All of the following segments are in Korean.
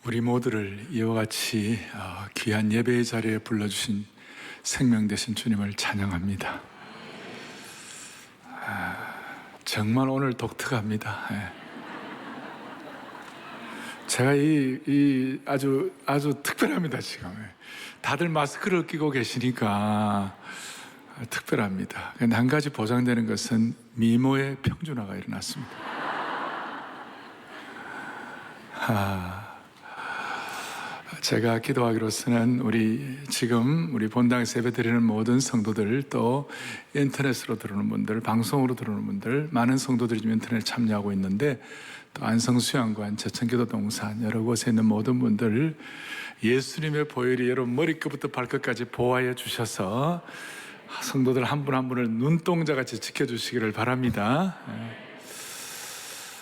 우리 모두를 이와 같이 귀한 예배의 자리에 불러주신 생명 되신 주님을 찬양합니다. 정말 오늘 독특합니다. 제가 아주 특별합니다. 지금 다들 마스크를 끼고 계시니까 특별합니다. 근데 한 가지 보장되는 것은 미모의 평준화가 일어났습니다. 제가 기도하기로서는 우리 본당에서 예배드리는 모든 성도들, 또 인터넷으로 들어오는 분들, 방송으로 들어오는 분들, 많은 성도들이 지금 인터넷 참여하고 있는데, 또 안성수양관, 제천기도 동산 여러 곳에 있는 모든 분들, 예수님의 보혈이 여러분 머리끝부터 발끝까지 보호하여 주셔서 성도들 한 분 한 분을 눈동자같이 지켜주시기를 바랍니다.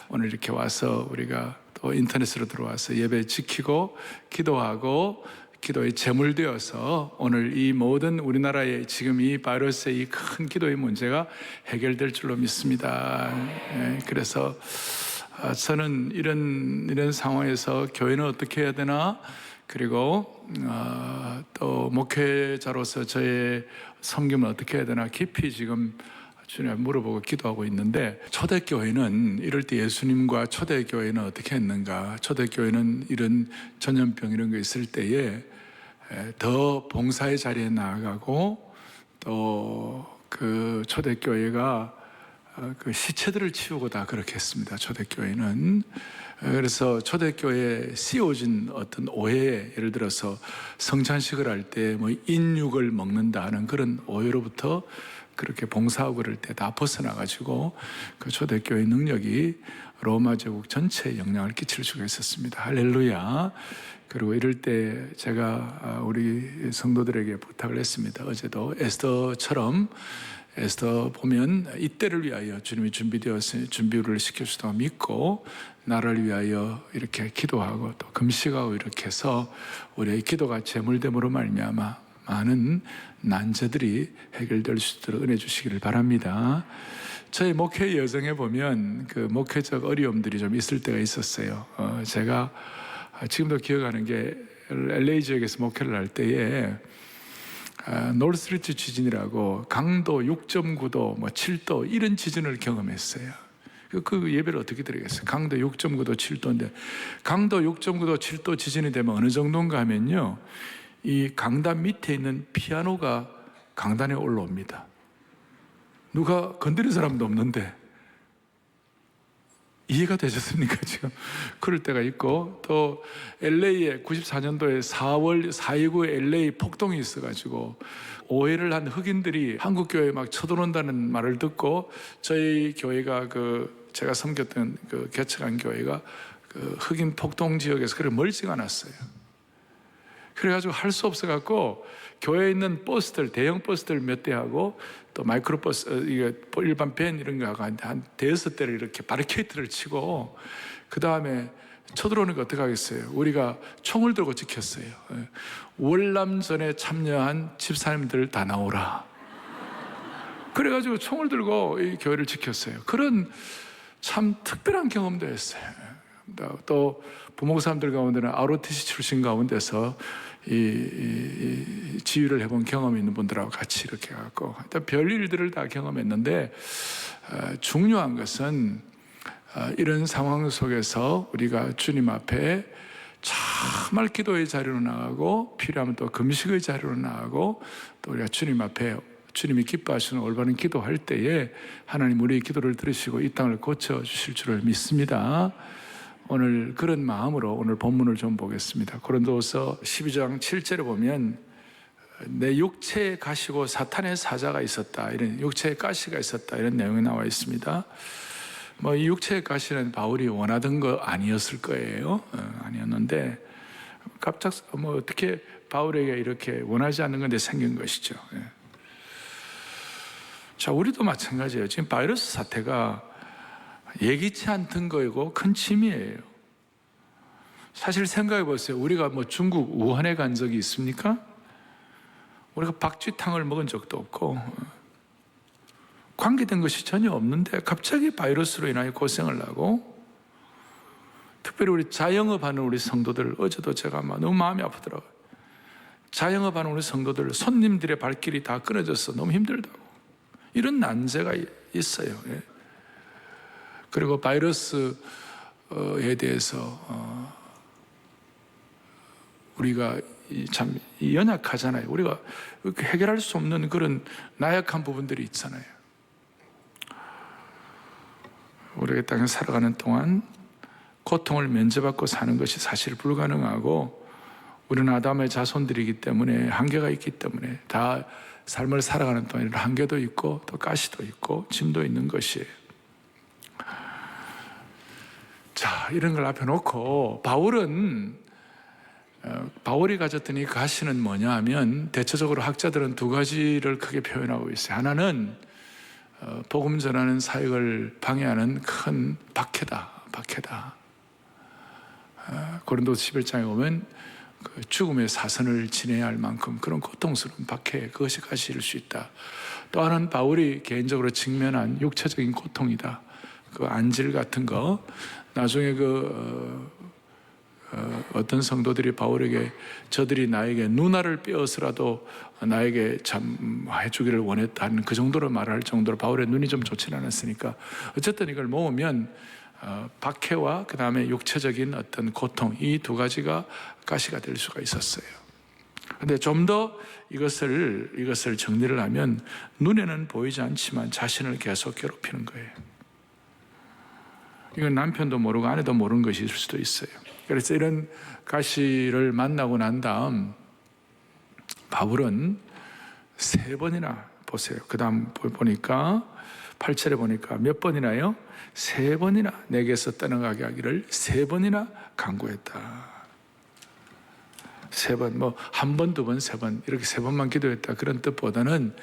오늘 이렇게 와서 우리가 또 인터넷으로 들어와서 예배 지키고 기도하고 기도의 제물 되어서 오늘 이 모든 우리나라의 지금 이 바이러스의 이 큰 기도의 문제가 해결될 줄로 믿습니다. 그래서 저는 이런 상황에서 교회는 어떻게 해야 되나, 그리고 또 목회자로서 저의 섬김을 어떻게 해야 되나 깊이 지금 주님을 물어보고 기도하고 있는데, 초대교회는 이럴 때 예수님과 초대교회는 어떻게 했는가, 초대교회는 이런 전염병 이런 거 있을 때에 더 봉사의 자리에 나아가고, 또 그 초대교회가 그 시체들을 치우고 다 그렇게 했습니다. 초대교회는. 그래서 초대교회에 씌워진 어떤 오해, 예를 들어서 성찬식을 할 때 뭐 인육을 먹는다 하는 그런 오해로부터 그렇게 봉사하고 그럴 때 다 벗어나가지고 그 초대교회의 능력이 로마 제국 전체에 영향을 끼칠 수가 있었습니다. 할렐루야. 그리고 이럴 때 제가 우리 성도들에게 부탁을 했습니다. 어제도 에스더처럼, 에스더 보면 이때를 위하여 주님이 준비를 시켜주시다고 믿고 나를 위하여 이렇게 기도하고 또 금식하고 이렇게 해서 우리의 기도가 제물됨으로 말미암아 많은 난제들이 해결될 수 있도록 은혜 주시기를 바랍니다. 저희 목회 여정에 보면 그 목회적 어려움들이 좀 있을 때가 있었어요. 제가 지금도 기억하는 게 LA 지역에서 목회를 할 때에 노스리트 지진이라고 강도 6.9도, 7도 이런 지진을 경험했어요. 그 예배를 어떻게 드리겠어요? 강도 6.9도, 7도인데 강도 6.9도, 7도 지진이 되면 어느 정도인가 하면요, 이 강단 밑에 있는 피아노가 강단에 올라옵니다. 누가 건드린 사람도 없는데. 이해가 되셨습니까, 지금? 그럴 때가 있고, 또 LA에 94년도에 4.29 LA 폭동이 있어가지고 오해를 한 흑인들이 한국 교회에 막 쳐들어온다는 말을 듣고, 저희 교회가 제가 섬겼던 개척한 교회가 흑인 폭동 지역에서 그렇게 멀지가 않았어요. 그래가지고 할 수 없어갖고 교회에 있는 버스들, 대형 버스들 몇 대하고 또 마이크로버스, 일반 밴 이런 거하고 한 대여섯 대를 이렇게 바리케이트를 치고, 그 다음에 쳐들어오는 거 어떻게 하겠어요? 우리가 총을 들고 지켰어요. 월남전에 참여한 집사님들 다 나오라. 그래가지고 총을 들고 이 교회를 지켰어요. 그런 참 특별한 경험도 했어요. 또 부목사님들 가운데는 ROTC 출신 가운데서 이 지휘를 해본 경험이 있는 분들하고 같이 이렇게 해갖고 일단 별 일들을 다 경험했는데, 중요한 것은 이런 상황 속에서 우리가 주님 앞에 정말 기도의 자리로 나가고, 필요하면 또 금식의 자리로 나가고, 또 우리가 주님 앞에 주님이 기뻐하시는 올바른 기도할 때에 하나님 우리의 기도를 들으시고 이 땅을 고쳐주실 줄을 믿습니다. 오늘 그런 마음으로 오늘 본문을 좀 보겠습니다. 고린도서 12장 7절에 보면 내 육체에 가시고 사탄의 사자가 있었다, 이런 육체에 가시가 있었다, 이런 내용이 나와 있습니다. 이 육체에 가시는 바울이 원하던 거 아니었을 거예요. 아니었는데 갑자기 어떻게 바울에게 이렇게 원하지 않는 건데 생긴 것이죠. 자, 우리도 마찬가지예요. 지금 바이러스 사태가 예기치 않던 거이고 큰 침이에요. 사실 생각해 보세요. 우리가 중국 우한에 간 적이 있습니까? 우리가 박쥐탕을 먹은 적도 없고 관계된 것이 전혀 없는데 갑자기 바이러스로 인하여 고생을 하고, 특별히 우리 자영업하는 우리 성도들, 어제도 제가 너무 마음이 아프더라고요. 자영업하는 우리 성도들, 손님들의 발길이 다 끊어져서 너무 힘들다고. 이런 난제가 있어요. 예. 그리고 바이러스에 대해서 우리가 참 연약하잖아요. 우리가 해결할 수 없는 그런 나약한 부분들이 있잖아요. 우리가 땅에 살아가는 동안 고통을 면제받고 사는 것이 사실 불가능하고, 우리는 아담의 자손들이기 때문에 한계가 있기 때문에 다 삶을 살아가는 동안 이런 한계도 있고 또 가시도 있고 짐도 있는 것이에요. 자, 이런 걸 앞에 놓고 바울이 가졌던 이 가시는 뭐냐 하면, 대체적으로 학자들은 두 가지를 크게 표현하고 있어요. 하나는 복음 전하는 사역을 방해하는 큰 박해다. 고린도서 11장에 보면 그 죽음의 사선을 지내야 할 만큼 그런 고통스러운 박해, 그것이 가시일 수 있다. 또 하나는 바울이 개인적으로 직면한 육체적인 고통이다. 그 안질 같은 거, 나중에 어떤 성도들이 바울에게 저들이 나에게 누나를 빼어서라도 나에게 참 해주기를 원했다는 그 정도로 말할 정도로 바울의 눈이 좀 좋지는 않았으니까, 어쨌든 이걸 모으면 박해와 그 다음에 육체적인 어떤 고통, 이 두 가지가 가시가 될 수가 있었어요. 근데 좀 더 이것을 정리를 하면, 눈에는 보이지 않지만 자신을 계속 괴롭히는 거예요. 이건 남편도 모르고 아내도 모르는 것일 수도 있어요. 그래서 이런 가시를 만나고 난 다음 바울은 3번이나 보세요. 그 다음 보니까 8절에 보니까 몇 번이나요? 3번이나 내게서 떠나가게 하기를 3번이나 간구했다. 3번, 뭐 1번, 2번, 3번 이렇게 3번만 기도했다, 그런 뜻보다는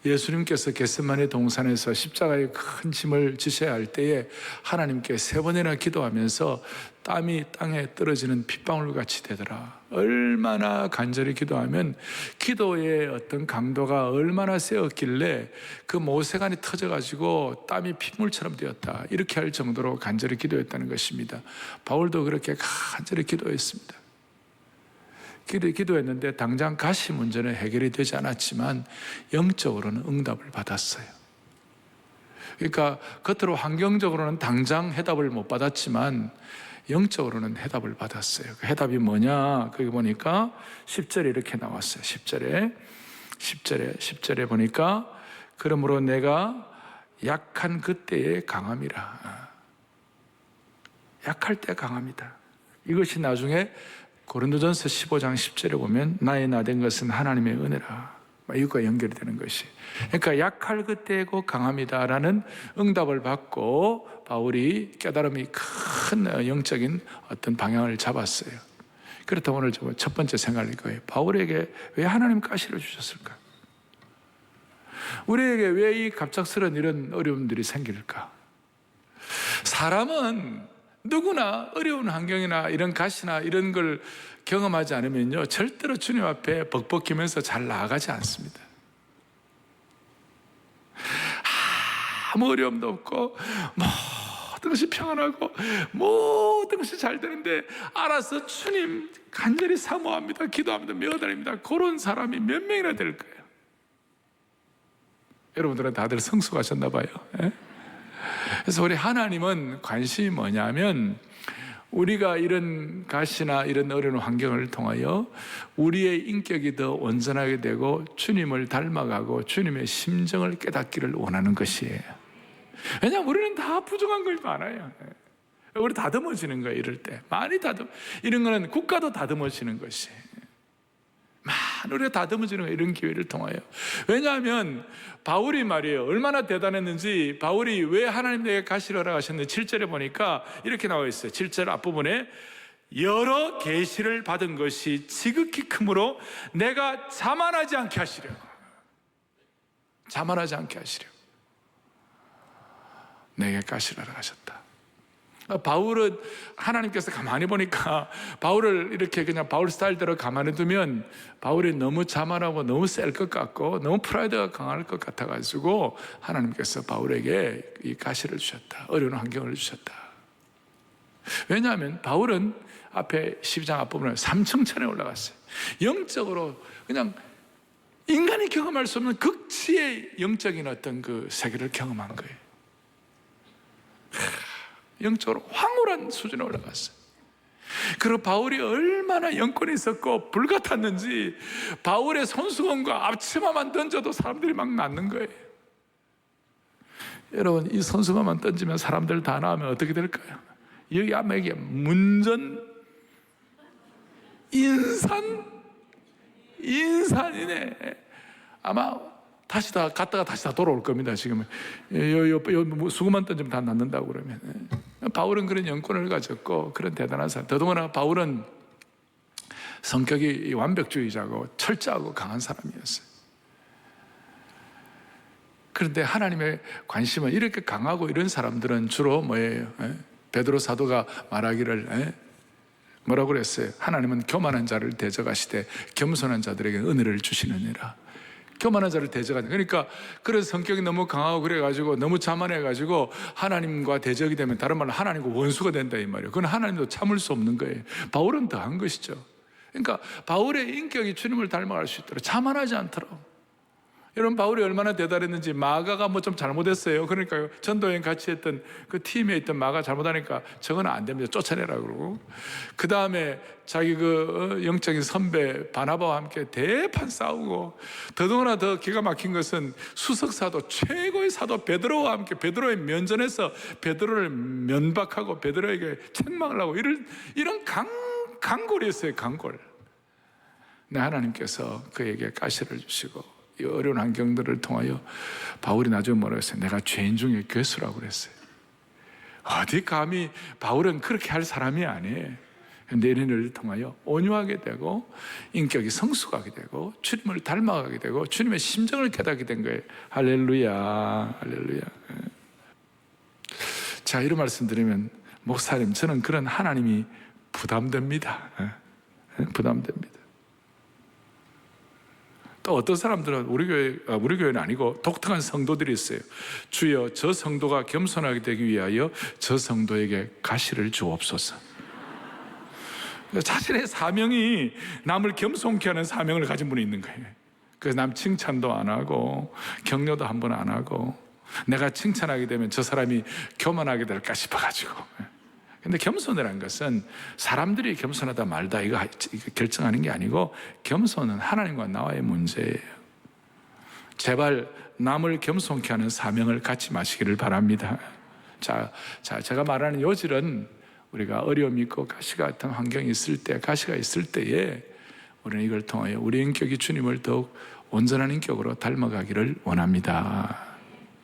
예수님께서 겟세마네 동산에서 십자가의 큰 짐을 지셔야 할 때에 하나님께 3번이나 기도하면서 땀이 땅에 떨어지는 핏방울 같이 되더라. 얼마나 간절히 기도하면 기도의 어떤 강도가 얼마나 세었길래 그 모세관이 터져가지고 땀이 핏물처럼 되었다, 이렇게 할 정도로 간절히 기도했다는 것입니다. 바울도 그렇게 간절히 기도했습니다. 기도했는데 당장 가시 문제는 해결이 되지 않았지만 영적으로는 응답을 받았어요. 그러니까 겉으로 환경적으로는 당장 해답을 못 받았지만 영적으로는 해답을 받았어요. 그 해답이 뭐냐? 거기 보니까 10절에 이렇게 나왔어요. 10절에 보니까 그러므로 내가 약한 그때의 강함이라. 약할 때 강함이다. 이것이 나중에 고린도전서 15장 10절에 보면 나의 나된 것은 하나님의 은혜라, 이것과 연결이 되는 것이. 그러니까 약할 그때고 강함이다라는 응답을 받고 바울이 깨달음이 큰 영적인 어떤 방향을 잡았어요. 그렇다면 오늘 첫 번째 생각할 거예요. 바울에게 왜 하나님 가시를 주셨을까? 우리에게 왜 이 갑작스러운 이런 어려움들이 생길까? 사람은 누구나 어려운 환경이나 이런 가시나 이런 걸 경험하지 않으면요, 절대로 주님 앞에 벅벅이면서 잘 나아가지 않습니다. 아무 어려움도 없고 모든 것이 평안하고 모든 것이 잘 되는데 알아서 주님 간절히 사모합니다, 기도합니다, 매어다닙니다. 그런 사람이 몇 명이나 될 거예요. 여러분들은 다들 성숙하셨나 봐요. 예? 그래서 우리 하나님은 관심이 뭐냐면, 우리가 이런 가시나 이런 어려운 환경을 통하여 우리의 인격이 더 온전하게 되고 주님을 닮아가고 주님의 심정을 깨닫기를 원하는 것이에요. 왜냐하면 우리는 다 부족한 것이 많아요. 우리 다듬어지는 거예요. 이럴 때 많이 이런 거는 국가도 다듬어지는 것이에요. 우리가 다듬어지는 거예요, 이런 기회를 통하여. 왜냐하면 바울이 말이에요, 얼마나 대단했는지. 바울이 왜 하나님 내게 가시를 허락하셨는지 7절에 보니까 이렇게 나와 있어요. 7절 앞부분에 여러 계시를 받은 것이 지극히 크므로 내가 자만하지 않게 하시려고. 자만하지 않게 하시려고 내게 가시를 허락하셨다. 바울은 하나님께서 가만히 보니까 바울을 이렇게 그냥 바울 스타일대로 가만히 두면 바울이 너무 자만하고 너무 셀 것 같고 너무 프라이드가 강할 것 같아가지고 하나님께서 바울에게 이 가시를 주셨다, 어려운 환경을 주셨다. 왜냐하면 바울은 앞에 12장 앞부분에 3층천에 올라갔어요. 영적으로 그냥 인간이 경험할 수 없는 극치의 영적인 어떤 그 세계를 경험한 거예요. 영적으로 황홀한 수준에 올라갔어요. 그리고 바울이 얼마나 영권이 있었고 불같았는지 바울의 손수건과 앞치마만 던져도 사람들이 막 낫는 거예요. 여러분, 이 손수건만 던지면 사람들 다 나오면 어떻게 될까요? 여기 아마 이게 문전 인산이네. 아마 다시 다 갔다가 다시 다 돌아올 겁니다. 지금 수고만 던지면 다 낫는다고 그러면. 바울은 그런 영권을 가졌고 그런 대단한 사람. 더더구나 바울은 성격이 완벽주의자고 철저하고 강한 사람이었어요. 그런데 하나님의 관심은 이렇게 강하고 이런 사람들은 주로 뭐예요? 베드로 사도가 말하기를 뭐라고 그랬어요? 하나님은 교만한 자를 대적하시되 겸손한 자들에게 은혜를 주시느니라. 교만한 자를 대적하는. 그러니까 그래서 성격이 너무 강하고 그래가지고 너무 자만해가지고 하나님과 대적이 되면 다른 말로 하나님과 원수가 된다 이 말이에요. 그건 하나님도 참을 수 없는 거예요. 바울은 더한 것이죠. 그러니까 바울의 인격이 주님을 닮아갈 수 있도록 자만하지 않도록. 여러분, 바울이 얼마나 대단했는지. 마가가 뭐 좀 잘못했어요. 그러니까 전도여행 같이 했던 그 팀에 있던 마가 잘못하니까 저거는 안 됩니다. 쫓아내라 그러고. 그 다음에 자기 그 영적인 선배 바나바와 함께 대판 싸우고, 더더구나 더 기가 막힌 것은 수석사도 최고의 사도 베드로와 함께 베드로의 면전에서 베드로를 면박하고 베드로에게 책망을 하고 이런 강골이었어요. 강골. 근데 하나님께서 그에게 가시를 주시고 이 어려운 환경들을 통하여 바울이 나중에 뭐라고 했어요? 내가 죄인 중에 괴수라고 그랬어요. 어디 감히. 바울은 그렇게 할 사람이 아니에요. 내린을 통하여 온유하게 되고 인격이 성숙하게 되고 주님을 닮아가게 되고 주님의 심정을 깨닫게 된 거예요. 할렐루야, 할렐루야. 자, 이런 말씀 드리면, 목사님, 저는 그런 하나님이 부담됩니다. 부담됩니다. 또 어떤 사람들은 우리 교회는 아니고 독특한 성도들이 있어요. 주여, 저 성도가 겸손하게 되기 위하여 저 성도에게 가시를 주옵소서. 자신의 사명이 남을 겸손케 하는 사명을 가진 분이 있는 거예요. 그래서 남 칭찬도 안 하고 격려도 한 번 안 하고, 내가 칭찬하게 되면 저 사람이 교만하게 될까 싶어가지고. 근데 겸손이라는 것은 사람들이 겸손하다 말다 이거 결정하는 게 아니고, 겸손은 하나님과 나와의 문제예요. 제발 남을 겸손케 하는 사명을 갖지 마시기를 바랍니다. 자, 제가 말하는 요질은 우리가 어려움이 있고 가시 같은 환경이 있을 때, 가시가 있을 때에 우리는 이걸 통하여 우리 인격이 주님을 더욱 온전한 인격으로 닮아가기를 원합니다.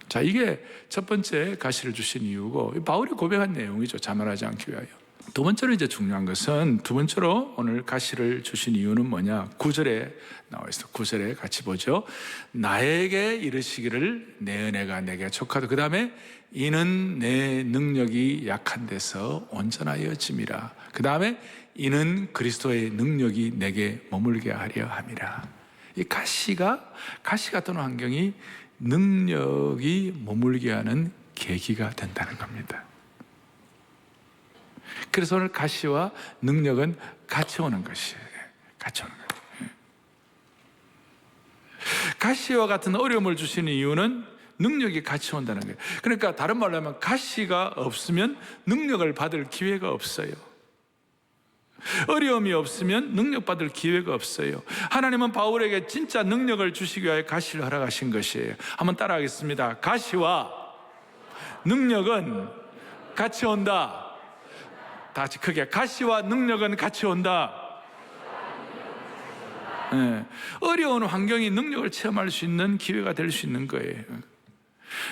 자, 이게 첫 번째 가시를 주신 이유고, 바울이 고백한 내용이죠. 자만하지 않기 위하여. 두 번째로 이제 중요한 것은, 두 번째로 오늘 가시를 주신 이유는 뭐냐? 9절에 나와 있어. 9절에 같이 보죠. 나에게 이르시기를 내 은혜가 내게 족하다. 그 다음에 이는 내 능력이 약한 데서 온전하여짐이라. 그 다음에 이는 그리스도의 능력이 내게 머물게 하려 함이라. 이 가시 같은 환경이 능력이 머물게 하는 계기가 된다는 겁니다. 그래서 오늘 가시와 능력은 같이 오는 것이에요. 같이 오는 거예요. 가시와 같은 어려움을 주시는 이유는 능력이 같이 온다는 거예요. 그러니까 다른 말로 하면 가시가 없으면 능력을 받을 기회가 없어요. 어려움이 없으면 능력받을 기회가 없어요. 하나님은 바울에게 진짜 능력을 주시기 위하여 가시를 허락하신 것이에요. 한번 따라하겠습니다. 가시와 능력은 같이 온다. 다시 크게. 가시와 능력은 같이 온다. 네. 어려운 환경이 능력을 체험할 수 있는 기회가 될 수 있는 거예요.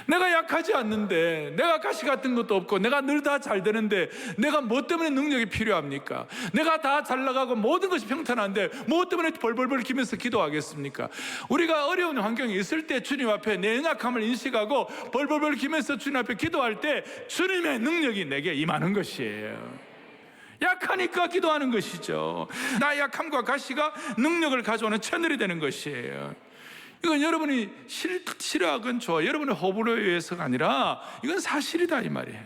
내가 약하지 않는데, 내가 가시 같은 것도 없고, 내가 늘 다 잘 되는데 내가 뭐 때문에 능력이 필요합니까? 내가 다 잘 나가고 모든 것이 평탄한데 뭐 때문에 벌벌벌 기면서 기도하겠습니까? 우리가 어려운 환경이 있을 때 주님 앞에 내 연약함을 인식하고 벌벌벌 기면서 주님 앞에 기도할 때 주님의 능력이 내게 임하는 것이에요. 약하니까 기도하는 것이죠. 나의 약함과 가시가 능력을 가져오는 채널이 되는 것이에요. 이건 여러분이 싫어하건 좋아, 여러분의 호불호에 의해서가 아니라 이건 사실이다 이 말이에요.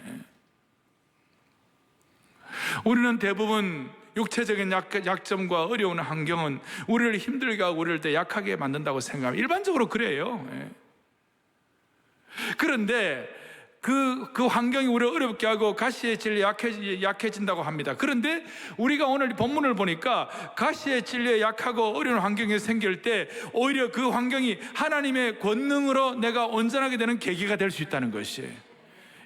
우리는 대부분 육체적인 약점과 어려운 환경은 우리를 힘들게 하고 우리를 더 약하게 만든다고 생각합니다. 일반적으로 그래요. 그런데 그 환경이 우리를 어렵게 하고 가시에 찔려 약해진다고 합니다. 그런데 우리가 오늘 본문을 보니까 가시에 찔려 약하고 어려운 환경이 생길 때 오히려 그 환경이 하나님의 권능으로 내가 온전하게 되는 계기가 될 수 있다는 것이에요.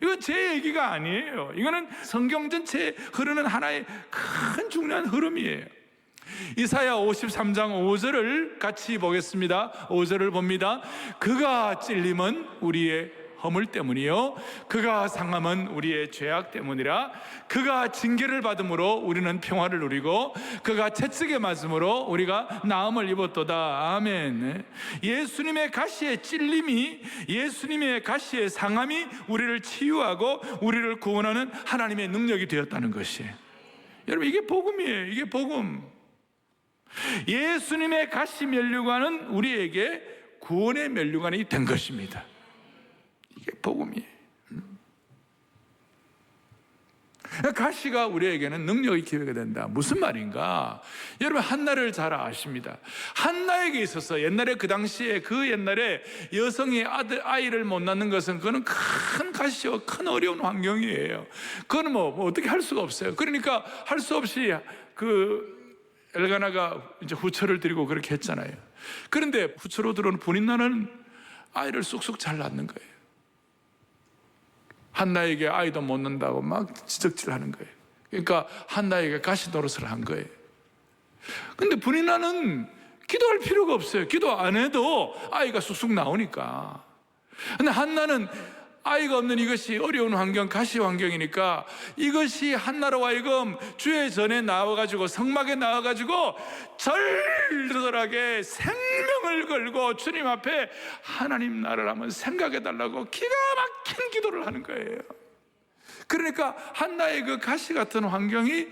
이건 제 얘기가 아니에요. 이거는 성경 전체에 흐르는 하나의 큰 중요한 흐름이에요. 이사야 53장 5절을 같이 보겠습니다. 5절을 봅니다. 그가 찔림은 우리의 허물 때문이요 그가 상함은 우리의 죄악 때문이라. 그가 징계를 받음으로 우리는 평화를 누리고 그가 채찍에 맞음으로 우리가 나음을 입었도다. 아멘. 예수님의 가시의 찔림이, 예수님의 가시의 상함이 우리를 치유하고 우리를 구원하는 하나님의 능력이 되었다는 것이에요. 여러분, 이게 복음이에요. 이게 복음. 예수님의 가시 면류관은 우리에게 구원의 면류관이 된 것입니다. 이게 복음이에요. 가시가 우리에게는 능력이 기회가 된다. 무슨 말인가? 여러분, 한나를 잘 아십니다. 한나에게 있어서 옛날에 그 당시에 그 옛날에 여성이 아이를 못 낳는 것은 그거는 큰 가시와 큰 어려운 환경이에요. 그거는 뭐 어떻게 할 수가 없어요. 그러니까 할 수 없이 엘가나가 이제 후처를 드리고 그렇게 했잖아요. 그런데 후처로 들어온 분인나는 아이를 쑥쑥 잘 낳는 거예요. 한나에게 아이도 못 낳는다고 막 지적질하는 거예요. 그러니까 한나에게 가시 노릇을 한 거예요. 근데 분인나는 기도할 필요가 없어요. 기도 안 해도 아이가 쑥쑥 나오니까. 근데 한나는 아이가 없는 이것이 어려운 환경, 가시 환경이니까 이것이 한나로 하여금 주의 전에 나와가지고 성막에 나와가지고 절절하게 생명을 걸고 주님 앞에 하나님 나를 한번 생각해달라고 기가 막힌 기도를 하는 거예요. 그러니까 한나의 그 가시 같은 환경이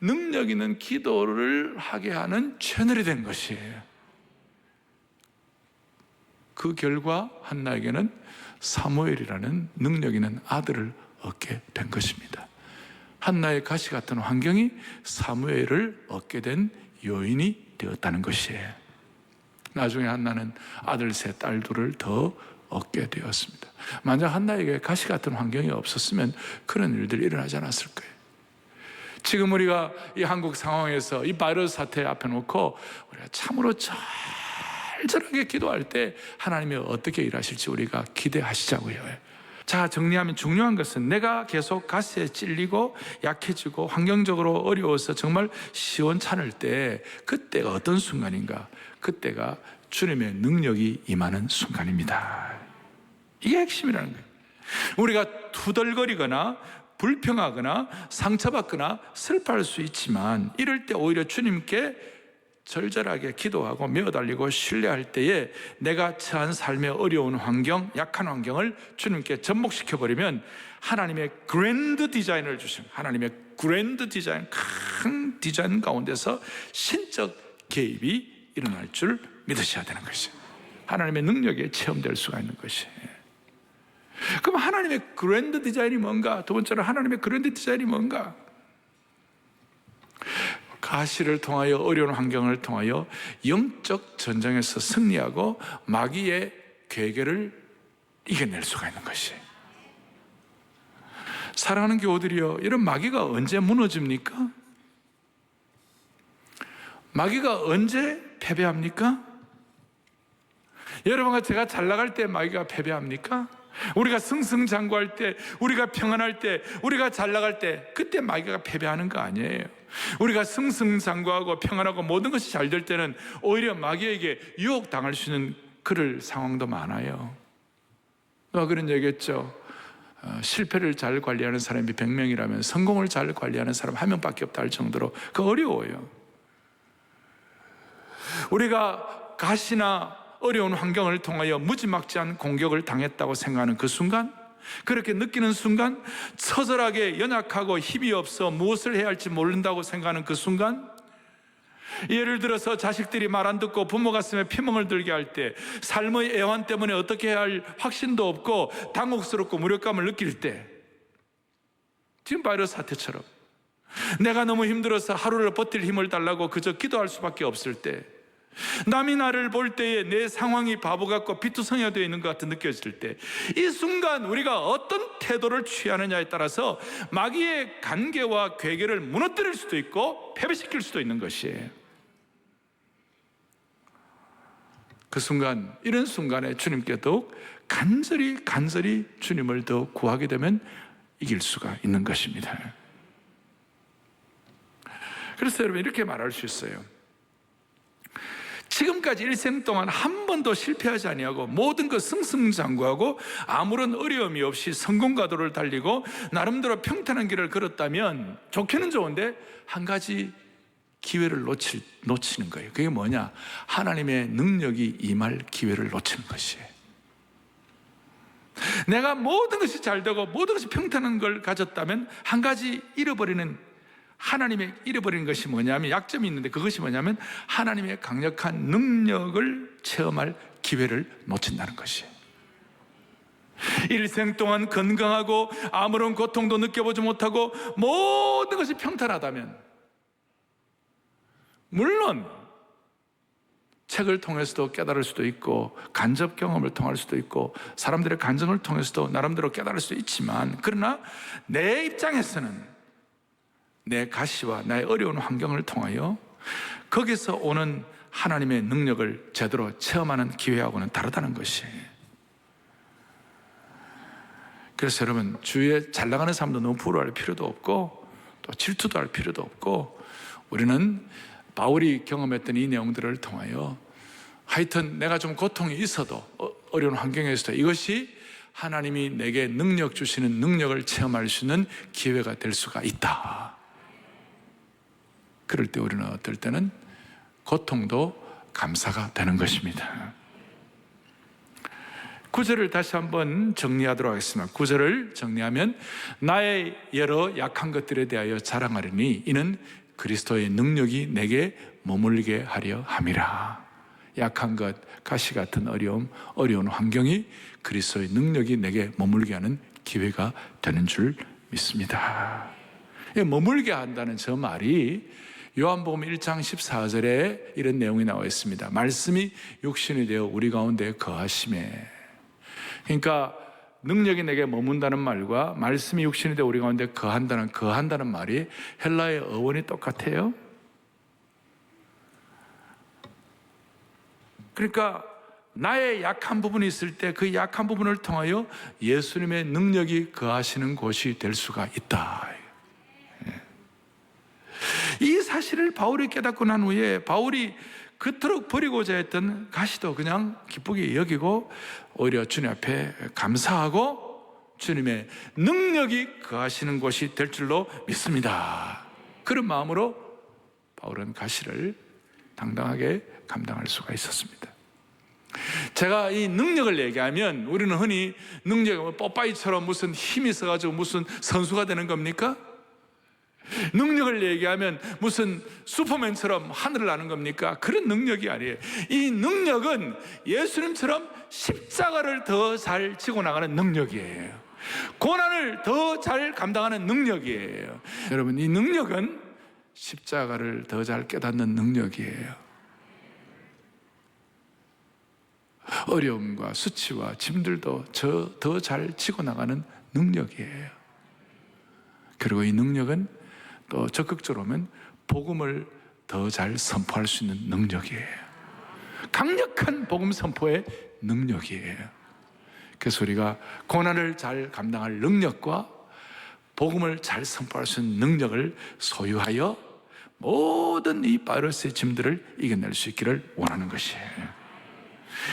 능력 있는 기도를 하게 하는 채널이 된 것이에요. 그 결과 한나에게는 사무엘이라는 능력 있는 아들을 얻게 된 것입니다. 한나의 가시 같은 환경이 사무엘을 얻게 된 요인이 되었다는 것이에요. 나중에 한나는 아들 셋, 딸 둘을 더 얻게 되었습니다. 만약 한나에게 가시 같은 환경이 없었으면 그런 일들이 일어나지 않았을 거예요. 지금 우리가 이 한국 상황에서 이 바이러스 사태 앞에 놓고 우리가 참으로 절절하게 기도할 때 하나님이 어떻게 일하실지 우리가 기대하시자고요. 자, 정리하면 중요한 것은 내가 계속 가시에 찔리고 약해지고 환경적으로 어려워서 정말 시원찮을 때 그때가 어떤 순간인가? 그때가 주님의 능력이 임하는 순간입니다. 이게 핵심이라는 거예요. 우리가 투덜거리거나 불평하거나 상처받거나 슬퍼할 수 있지만 이럴 때 오히려 주님께 절절하게 기도하고 메어달리고 신뢰할 때에 내가 처한 삶의 어려운 환경, 약한 환경을 주님께 접목시켜버리면 하나님의 그랜드 디자인을 주십니다. 하나님의 그랜드 디자인, 큰 디자인 가운데서 신적 개입이 일어날 줄 믿으셔야 되는 것이에요. 하나님의 능력에 체험될 수가 있는 것이에요. 그럼 하나님의 그랜드 디자인이 뭔가? 두 번째로 하나님의 그랜드 디자인이 뭔가? 가시를 통하여 어려운 환경을 통하여 영적 전쟁에서 승리하고 마귀의 괴계를 이겨낼 수가 있는 것이에요. 사랑하는 교우들이여, 이런 마귀가 언제 무너집니까? 마귀가 언제 패배합니까? 여러분과 제가 잘 나갈 때 마귀가 패배합니까? 우리가 승승장구할 때, 우리가 평안할 때, 우리가 잘 나갈 때, 그때 마귀가 패배하는 거 아니에요. 우리가 승승장구하고 평안하고 모든 것이 잘 될 때는 오히려 마귀에게 유혹당할 수 있는 그럴 상황도 많아요. 누가 그런 얘기했죠. 실패를 잘 관리하는 사람이 100명이라면 성공을 잘 관리하는 사람 1명밖에 없다 할 정도로 그 어려워요. 우리가 가시나 어려운 환경을 통하여 무지막지한 공격을 당했다고 생각하는 그 순간, 그렇게 느끼는 순간, 처절하게 연약하고 힘이 없어 무엇을 해야 할지 모른다고 생각하는 그 순간, 예를 들어서 자식들이 말 안 듣고 부모 가슴에 피멍을 들게 할 때, 삶의 애환 때문에 어떻게 해야 할 확신도 없고 당혹스럽고 무력감을 느낄 때, 지금 바이러스 사태처럼 내가 너무 힘들어서 하루를 버틸 힘을 달라고 그저 기도할 수밖에 없을 때, 남이 나를 볼 때에 내 상황이 바보 같고 비투성이가 되어 있는 것 같은 느껴질 때, 이 순간 우리가 어떤 태도를 취하느냐에 따라서 마귀의 간계와 괴계를 무너뜨릴 수도 있고 패배시킬 수도 있는 것이에요. 그 순간, 이런 순간에 주님께 더욱 간절히 주님을 더 구하게 되면 이길 수가 있는 것입니다. 그래서 여러분, 이렇게 말할 수 있어요. 지금까지 일생 동안 한 번도 실패하지 아니하고 모든 것 승승장구하고 아무런 어려움이 없이 성공가도를 달리고 나름대로 평탄한 길을 걸었다면 좋기는 좋은데 한 가지 기회를 놓치는 거예요. 그게 뭐냐? 하나님의 능력이 임할 기회를 놓치는 것이에요. 내가 모든 것이 잘 되고 모든 것이 평탄한 걸 가졌다면 한 가지 하나님의 잃어버리는 것이 뭐냐면, 약점이 있는데 그것이 뭐냐면 하나님의 강력한 능력을 체험할 기회를 놓친다는 것이에요. 일생 동안 건강하고 아무런 고통도 느껴보지 못하고 모든 것이 평탄하다면, 물론 책을 통해서도 깨달을 수도 있고 간접 경험을 통할 수도 있고 사람들의 간증을 통해서도 나름대로 깨달을 수도 있지만, 그러나 내 입장에서는 내 가시와 나의 어려운 환경을 통하여 거기서 오는 하나님의 능력을 제대로 체험하는 기회하고는 다르다는 것이에요. 그래서 여러분, 주위에 잘 나가는 사람도 너무 부러워할 필요도 없고 또 질투도 할 필요도 없고, 우리는 바울이 경험했던 이 내용들을 통하여 하여튼 내가 좀 고통이 있어도 어려운 환경에서도 이것이 하나님이 내게 능력 주시는 능력을 체험할 수 있는 기회가 될 수가 있다. 그럴 때 우리는 어떨 때는 고통도 감사가 되는 것입니다. 9절을 다시 한번 정리하도록 하겠습니다. 9절을 정리하면, 나의 여러 약한 것들에 대하여 자랑하리니 이는 그리스도의 능력이 내게 머물게 하려 함이라. 약한 것, 가시 같은 어려운 환경이 그리스도의 능력이 내게 머물게 하는 기회가 되는 줄 믿습니다. 머물게 한다는 저 말이 요한복음 1장 14절에 이런 내용이 나와 있습니다. 말씀이 육신이 되어 우리 가운데 거하심에. 그러니까 능력이 내게 머문다는 말과 말씀이 육신이 되어 우리 가운데 거한다는 말이 헬라의 어원이 똑같아요. 그러니까 나의 약한 부분이 있을 때 그 약한 부분을 통하여 예수님의 능력이 거하시는 곳이 될 수가 있다. 이 사실을 바울이 깨닫고 난 후에 바울이 그토록 버리고자 했던 가시도 그냥 기쁘게 여기고 오히려 주님 앞에 감사하고 주님의 능력이 거하시는 곳이 될 줄로 믿습니다. 그런 마음으로 바울은 가시를 당당하게 감당할 수가 있었습니다. 제가 이 능력을 얘기하면 우리는 흔히 능력이 뽀빠이처럼 무슨 힘이 있어가지고 무슨 선수가 되는 겁니까? 능력을 얘기하면 무슨 슈퍼맨처럼 하늘을 나는 겁니까? 그런 능력이 아니에요. 이 능력은 예수님처럼 십자가를 더 잘 지고 나가는 능력이에요. 고난을 더 잘 감당하는 능력이에요. 여러분, 이 능력은 십자가를 더 잘 깨닫는 능력이에요. 어려움과 수치와 짐들도 더 잘 지고 나가는 능력이에요. 그리고 이 능력은 또 적극적으로 보면 복음을 더 잘 선포할 수 있는 능력이에요. 강력한 복음 선포의 능력이에요. 그래서 우리가 고난을 잘 감당할 능력과 복음을 잘 선포할 수 있는 능력을 소유하여 모든 이 바이러스의 짐들을 이겨낼 수 있기를 원하는 것이에요.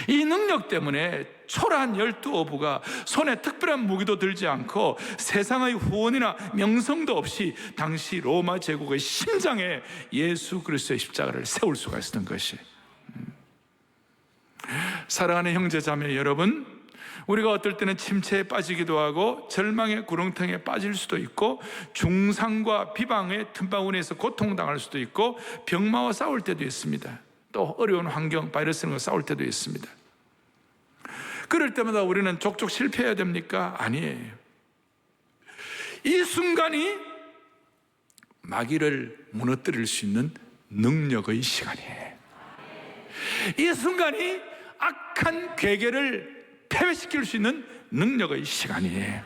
이 능력 때문에 초라한 12어부가 손에 특별한 무기도 들지 않고 세상의 후원이나 명성도 없이 당시 로마 제국의 심장에 예수 그리스도의 십자가를 세울 수가 있었던 것이. 사랑하는 형제 자매 여러분, 우리가 어떨 때는 침체에 빠지기도 하고 절망의 구렁텅이에 빠질 수도 있고 중상과 비방의 틈바구니에서 고통당할 수도 있고 병마와 싸울 때도 있습니다. 또 어려운 환경, 바이러스와 싸울 때도 있습니다. 그럴 때마다 우리는 족족 실패해야 됩니까? 아니에요. 이 순간이 마귀를 무너뜨릴 수 있는 능력의 시간이에요. 이 순간이 악한 괴계를 패배시킬 수 있는 능력의 시간이에요.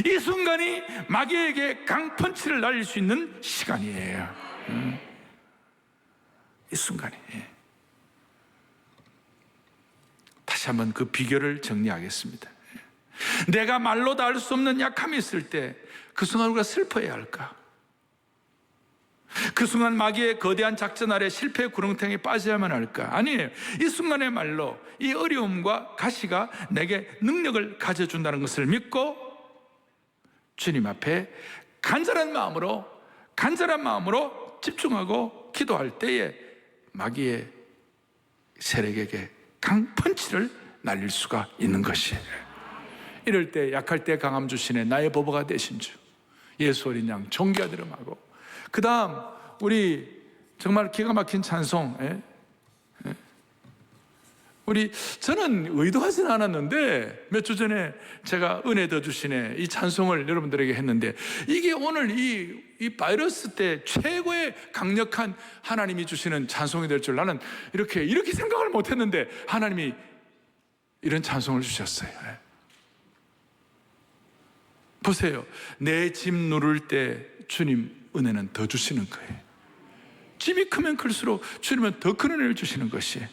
이 순간이 마귀에게 강펀치를 날릴 수 있는 시간이에요. 이 순간이. 다시 한번 그 비결을 정리하겠습니다. 내가 말로 다 할 수 없는 약함이 있을 때 그 순간 우리가 슬퍼해야 할까? 그 순간 마귀의 거대한 작전 아래 실패의 구렁텅이에 빠져야만 할까? 아니에요. 이 순간의 말로 이 어려움과 가시가 내게 능력을 가져준다는 것을 믿고 주님 앞에 간절한 마음으로 집중하고 기도할 때에 마귀의 세력에게 강펀치를 날릴 수가 있는 것이에요. 이럴 때 약할 때 강함 주시네 나의 보보가 되신 주 예수 어린 양 존귀하드름하고, 그 다음 우리 정말 기가 막힌 찬송, 저는 의도하진 않았는데 몇 주 전에 제가 은혜 더 주시네 이 찬송을 여러분들에게 했는데, 이게 오늘 이 바이러스 때 최고의 강력한 하나님이 주시는 찬송이 될 줄 나는 이렇게 생각을 못했는데 하나님이 이런 찬송을 주셨어요. 보세요. 내 짐 누를 때 주님 은혜는 더 주시는 거예요. 짐이 크면 클수록 주님은 더 큰 은혜를 주시는 것이에요.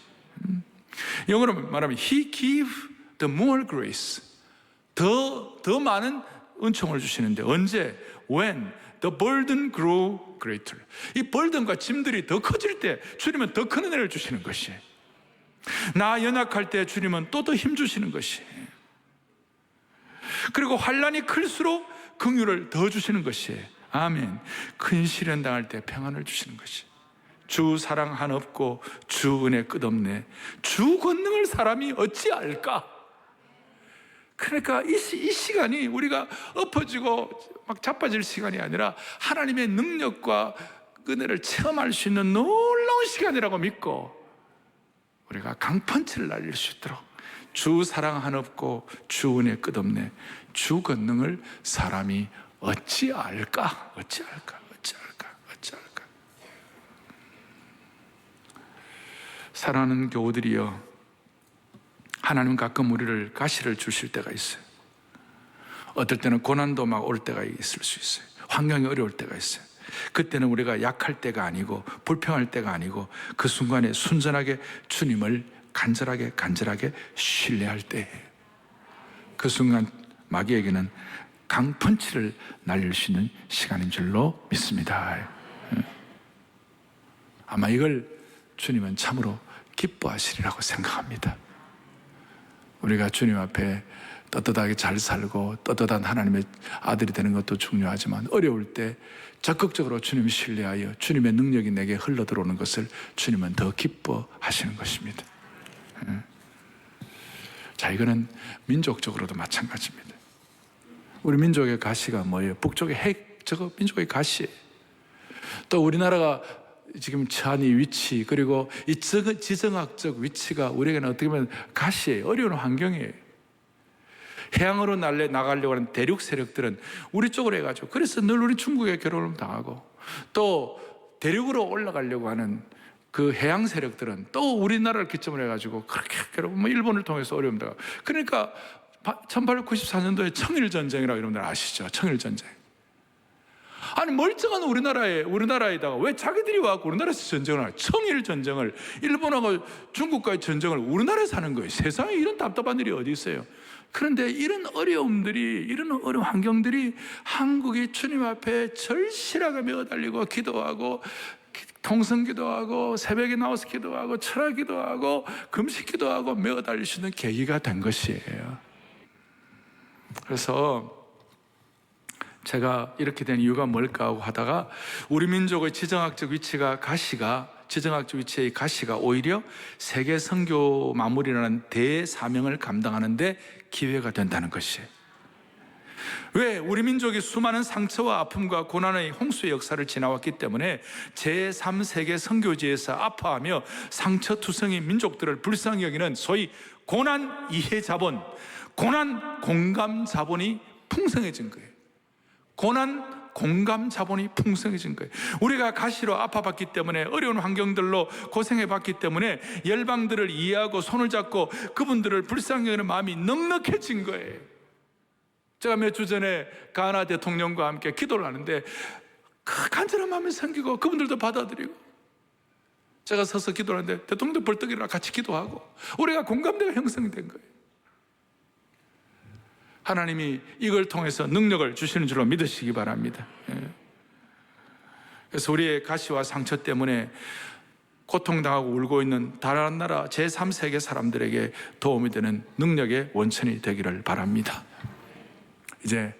영어로 말하면 He give the more grace. 더 많은 은총을 주시는데 언제? When the burden grow greater. 이 burden과 짐들이 더 커질 때 주님은 더 큰 은혜를 주시는 것이에요. 나 연약할 때 주님은 또 더 힘 주시는 것이에요. 그리고 환난이 클수록 긍휼을 더 주시는 것이에요. 아멘. 큰 시련 당할 때 평안을 주시는 것이에요. 주 사랑 한없고 주 은혜 끝없네. 주 권능을 사람이 어찌 알까? 그러니까 이 시간이 우리가 엎어지고 막 자빠질 시간이 아니라 하나님의 능력과 은혜를 체험할 수 있는 놀라운 시간이라고 믿고 우리가 강펀치를 날릴 수 있도록 주 사랑 한없고 주 은혜 끝없네. 주 권능을 사람이 어찌 알까? 어찌 알까? 어찌 알까? 어찌 알까? 사랑하는 교우들이여, 하나님 가끔 우리를 가시를 주실 때가 있어요. 어떨 때는 고난도 막 올 때가 있을 수 있어요. 환경이 어려울 때가 있어요. 그때는 우리가 약할 때가 아니고 불평할 때가 아니고 그 순간에 순전하게 주님을 간절하게 신뢰할 때예요. 그 순간 마귀에게는 강펀치를 날릴 수 있는 시간인 줄로 믿습니다. 아마 이걸 주님은 참으로 기뻐하시리라고 생각합니다. 우리가 주님 앞에 떳떳하게 잘 살고 떳떳한 하나님의 아들이 되는 것도 중요하지만 어려울 때 적극적으로 주님 신뢰하여 주님의 능력이 내게 흘러들어오는 것을 주님은 더 기뻐하시는 것입니다. 자, 이거는 민족적으로도 마찬가지입니다. 우리 민족의 가시가 뭐예요? 북쪽의 저거 민족의 가시예요. 또 우리나라가 지금 처한 이 위치, 그리고 이 지정학적 위치가 우리에게는 어떻게 보면 가시예요. 어려운 환경이에요. 해양으로 나가려고 하는 대륙 세력들은 우리 쪽으로 해가지고, 그래서 늘 우리 중국에 괴로움을 당하고, 또 대륙으로 올라가려고 하는 그 해양 세력들은 또 우리나라를 기점으로 해가지고 그렇게 괴로워, 일본을 통해서 어려움 당하고. 그러니까 1894년도에 청일전쟁이라고 여러분들 아시죠? 청일전쟁. 아니, 멀쩡한 우리나라에다가 왜 자기들이 와서 우리나라에서 전쟁을 하냐? 청일전쟁을, 일본하고 중국과의 전쟁을 우리나라에서 하는 거예요. 세상에 이런 답답한 일이 어디 있어요? 그런데 이런 어려움들이, 이런 어려운 환경들이 한국이 주님 앞에 절실하게 매어달리고 기도하고, 통성 기도하고, 새벽에 나와서 기도하고, 철학 기도하고, 금식 기도하고 매어달릴 수 있는 계기가 된 것이에요. 그래서 제가 이렇게 된 이유가 뭘까 하고 하다가, 우리 민족의 지정학적 위치의 가시가 오히려 세계 선교 마무리라는 대사명을 감당하는 데 기회가 된다는 것이에요. 왜? 우리 민족이 수많은 상처와 아픔과 고난의 홍수의 역사를 지나왔기 때문에 제3세계 선교지에서 아파하며 상처투성인 민족들을 불쌍히 여기는 소위 고난 이해 자본, 고난 공감 자본이 풍성해진 거예요. 고난 공감 자본이 풍성해진 거예요. 우리가 가시로 아파봤기 때문에, 어려운 환경들로 고생해봤기 때문에 열방들을 이해하고 손을 잡고 그분들을 불쌍히 여기는 마음이 넉넉해진 거예요. 제가 몇 주 전에 가나 대통령과 함께 기도를 하는데 간절한 마음이 생기고 그분들도 받아들이고, 제가 서서 기도를 하는데 대통령도 벌떡 일어나 같이 기도하고 우리가 공감대가 형성된 거예요. 하나님이 이걸 통해서 능력을 주시는 줄로 믿으시기 바랍니다. 그래서 우리의 가시와 상처 때문에 고통당하고 울고 있는 다른 나라 제3세계 사람들에게 도움이 되는 능력의 원천이 되기를 바랍니다. 이제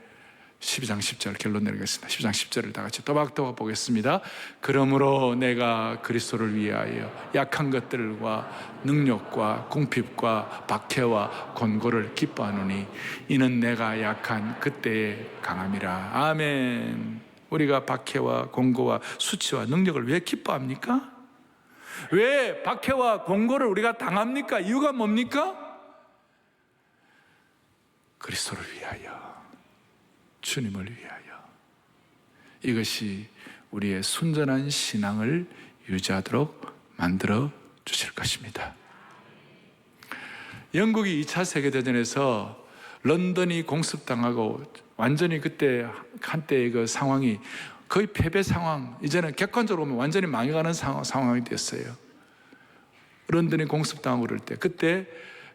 12장 10절 결론 내리겠습니다. 12장 10절을 다 같이 또박또박 보겠습니다. 그러므로 내가 그리스도를 위하여 약한 것들과 능력과 궁핍과 박해와 곤고를 기뻐하노니 이는 내가 약한 그때의 강함이라. 아멘. 우리가 박해와 곤고와 수치와 능력을 왜 기뻐합니까? 왜 박해와 곤고를 우리가 당합니까? 이유가 뭡니까? 그리스도를 위하여, 주님을 위하여. 이것이 우리의 순전한 신앙을 유지하도록 만들어 주실 것입니다. 영국이 2차 세계대전에서 런던이 공습당하고 완전히 그때 한때의 그 상황이 거의 패배 상황, 이제는 객관적으로 보면 완전히 망해가는 상황이 됐어요. 런던이 공습당하고 그럴 때, 그때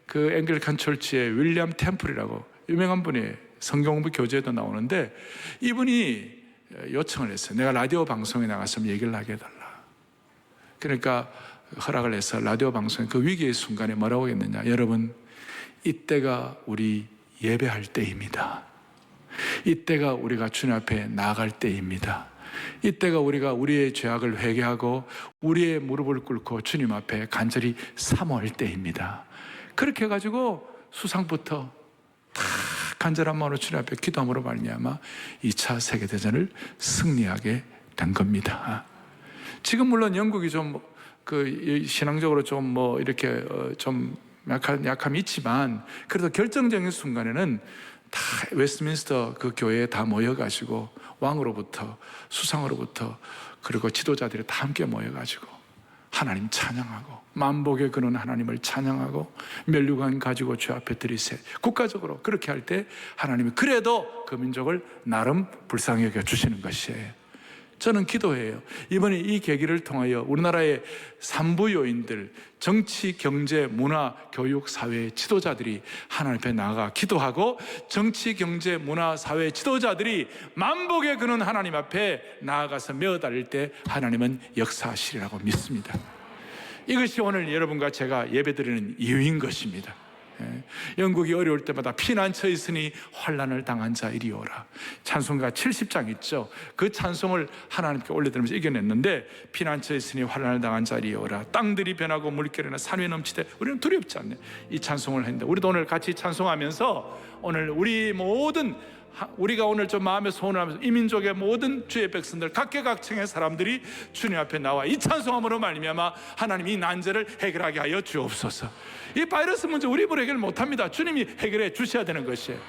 그 앵글리칸 철치의 윌리엄 템플이라고 유명한 분이 성경 공부 교재에도 나오는데, 이분이 요청을 했어요. 내가 라디오 방송에 나가서 얘기를 하게 해달라. 그러니까 허락을 해서 라디오 방송에 그 위기의 순간에 뭐라고 했느냐. 여러분, 이때가 우리 예배할 때입니다. 이때가 우리가 주님 앞에 나아갈 때입니다. 이때가 우리가 우리의 죄악을 회개하고 우리의 무릎을 꿇고 주님 앞에 간절히 사모할 때입니다. 그렇게 해가지고 수상부터 다 간절한 마음으로 주님 앞에 기도함으로 말미암아 2차 세계대전을 승리하게 된 겁니다. 지금 물론 영국이 좀 신앙적으로 좀 이렇게 좀 약함이 있지만, 그래도 결정적인 순간에는 다 웨스트민스터 그 교회에 다 모여가지고 왕으로부터 수상으로부터 그리고 지도자들이 다 함께 모여가지고 하나님 찬양하고 만복의 근원 하나님을 찬양하고 면류관 가지고 주 앞에 들이세, 국가적으로 그렇게 할 때 하나님이 그래도 그 민족을 나름 불쌍히 여겨 주시는 것이에요. 저는 기도해요. 이번에 이 계기를 통하여 우리나라의 삼부 요인들, 정치, 경제, 문화, 교육, 사회 지도자들이 하나님 앞에 나아가 기도하고, 정치, 경제, 문화, 사회 지도자들이 만복의 근원 하나님 앞에 나아가서 메어달릴 때 하나님은 역사하시리라고 믿습니다. 이것이 오늘 여러분과 제가 예배드리는 이유인 것입니다. 영국이 어려울 때마다 피난처 있으니 환난을 당한 자 이리 오라. 찬송가 70장 있죠. 그 찬송을 하나님께 올려드리면서 이겨냈는데, 피난처 있으니 환난을 당한 자 이리 오라. 땅들이 변하고 물결이나 산이 넘치되 우리는 두렵지 않네. 이 찬송을 했는데, 우리도 오늘 같이 찬송하면서 오늘 우리가 오늘 좀 마음에 소원을 하면서 이 민족의 모든 주의 백성들, 각계각층의 사람들이 주님 앞에 나와 이 찬송함으로 말미암아 하나님이 이 난제를 해결하게 하여 주옵소서. 이 바이러스 문제 우리 입으로 해결 못합니다. 주님이 해결해 주셔야 되는 것이에요.